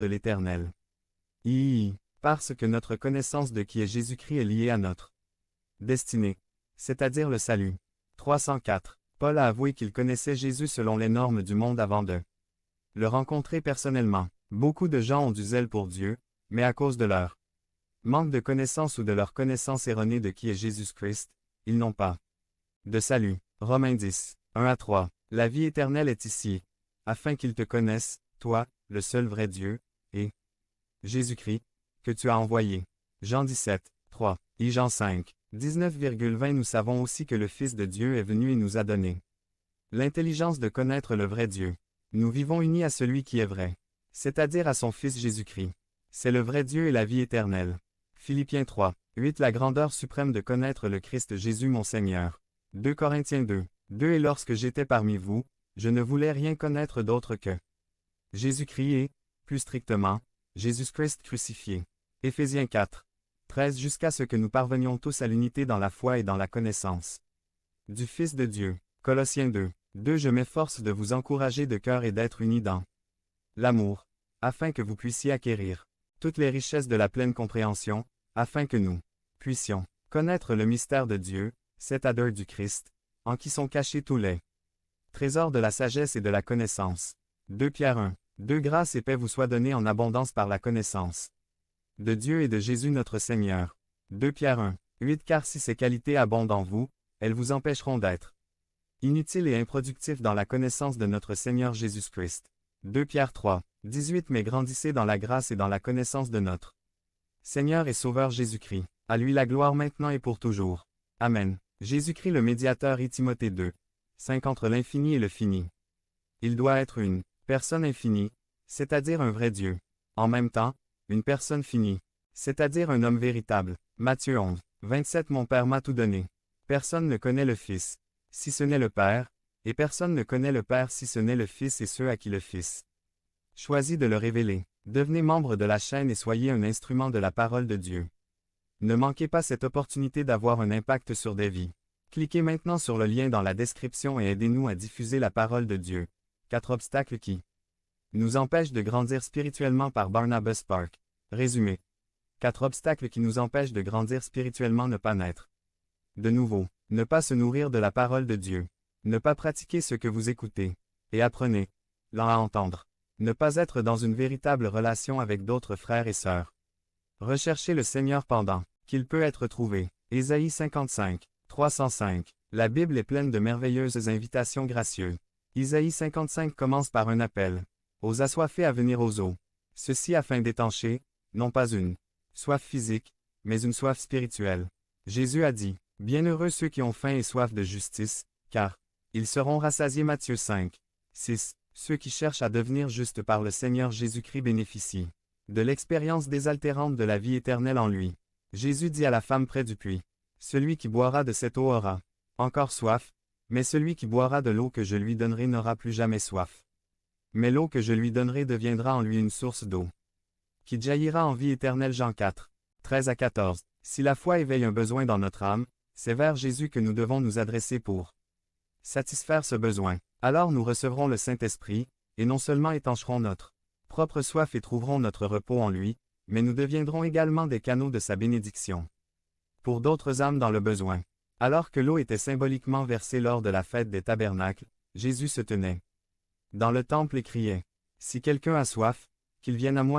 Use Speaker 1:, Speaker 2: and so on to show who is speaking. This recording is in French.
Speaker 1: de l'Éternel. Parce que notre connaissance de qui est Jésus-Christ est liée à notre destinée, c'est-à-dire le salut. 304. Paul a avoué qu'il connaissait Jésus selon les normes du monde avant de le rencontrer personnellement. Beaucoup de gens ont du zèle pour Dieu, mais à cause de leur manque de connaissance ou de leur connaissance erronée de qui est Jésus-Christ, ils n'ont pas de salut. Romains 10, 1-3. La vie éternelle est ici, afin qu'ils te connaissent, toi, le seul vrai Dieu, et Jésus-Christ, que tu as envoyé. Jean 17, 3. Et Jean 5, 19,20. Nous savons aussi que le Fils de Dieu est venu et nous a donné l'intelligence de connaître le vrai Dieu. Nous vivons unis à celui qui est vrai, c'est-à-dire à son Fils Jésus-Christ. C'est le vrai Dieu et la vie éternelle. Philippiens 3, 8. La grandeur suprême de connaître le Christ Jésus mon Seigneur. 2 Corinthiens 2, 2. Et lorsque j'étais parmi vous, je ne voulais rien connaître d'autre que Jésus-Christ et, plus strictement, Jésus-Christ crucifié. Éphésiens 4, 13. Jusqu'à ce que nous parvenions tous à l'unité dans la foi et dans la connaissance du Fils de Dieu. Colossiens 2, 2. Je m'efforce de vous encourager de cœur et d'être unis dans l'amour, afin que vous puissiez acquérir toutes les richesses de la pleine compréhension, afin que nous puissions connaître le mystère de Dieu, c'est-à-dire du Christ, en qui sont cachés tous les trésors de la sagesse et de la connaissance. 2 Pierre 1, 2. Grâce et paix vous soient données en abondance par la connaissance de Dieu et de Jésus notre Seigneur. 2 Pierre 1, 8. Car si ces qualités abondent en vous, elles vous empêcheront d'être inutiles et improductifs dans la connaissance de notre Seigneur Jésus-Christ. 2 Pierre 3, 18. Mais grandissez dans la grâce et dans la connaissance de notre Seigneur et Sauveur Jésus-Christ. À lui la gloire maintenant et pour toujours. Amen. Jésus-Christ le médiateur et Timothée 2, 5. Entre l'infini et le fini. Il doit être une personne infinie, c'est-à-dire un vrai Dieu. En même temps, une personne finie, c'est-à-dire un homme véritable. Matthieu 11, 27. Mon Père m'a tout donné. Personne ne connaît le Fils, si ce n'est le Père, et personne ne connaît le Père si ce n'est le Fils et ceux à qui le Fils choisit de le révéler. Devenez membre de la chaîne et soyez un instrument de la parole de Dieu. Ne manquez pas cette opportunité d'avoir un impact sur des vies. Cliquez maintenant sur le lien dans la description et aidez-nous à diffuser la parole de Dieu. 4 obstacles qui nous empêchent de grandir spirituellement par Barnabas Park. Résumé. 4 obstacles qui nous empêchent de grandir spirituellement. Ne pas naître de nouveau. Ne pas se nourrir de la parole de Dieu. Ne pas pratiquer ce que vous écoutez. Et apprenez, l'en à entendre. Ne pas être dans une véritable relation avec d'autres frères et sœurs. Recherchez le Seigneur pendant qu'il peut être trouvé. Ésaïe 55, 305. La Bible est pleine de merveilleuses invitations gracieuses. Isaïe 55 commence par un appel aux assoiffés à venir aux eaux. Ceci afin d'étancher, non pas une soif physique, mais une soif spirituelle. Jésus a dit, « Bienheureux ceux qui ont faim et soif de justice, car ils seront rassasiés. » Matthieu 5, 6. Ceux qui cherchent à devenir justes par le Seigneur Jésus-Christ bénéficient de l'expérience désaltérante de la vie éternelle en lui. Jésus dit à la femme près du puits, « Celui qui boira de cette eau aura encore soif, mais celui qui boira de l'eau que je lui donnerai n'aura plus jamais soif. Mais l'eau que je lui donnerai deviendra en lui une source d'eau qui jaillira en vie éternelle. » Jean 4, 13-14. Si la foi éveille un besoin dans notre âme, c'est vers Jésus que nous devons nous adresser pour satisfaire ce besoin. Alors nous recevrons le Saint-Esprit, et non seulement étancherons notre propre soif et trouverons notre repos en lui, mais nous deviendrons également des canaux de sa bénédiction pour d'autres âmes dans le besoin. Alors que l'eau était symboliquement versée lors de la fête des tabernacles, Jésus se tenait dans le temple et criait, « Si quelqu'un a soif, qu'il vienne à moi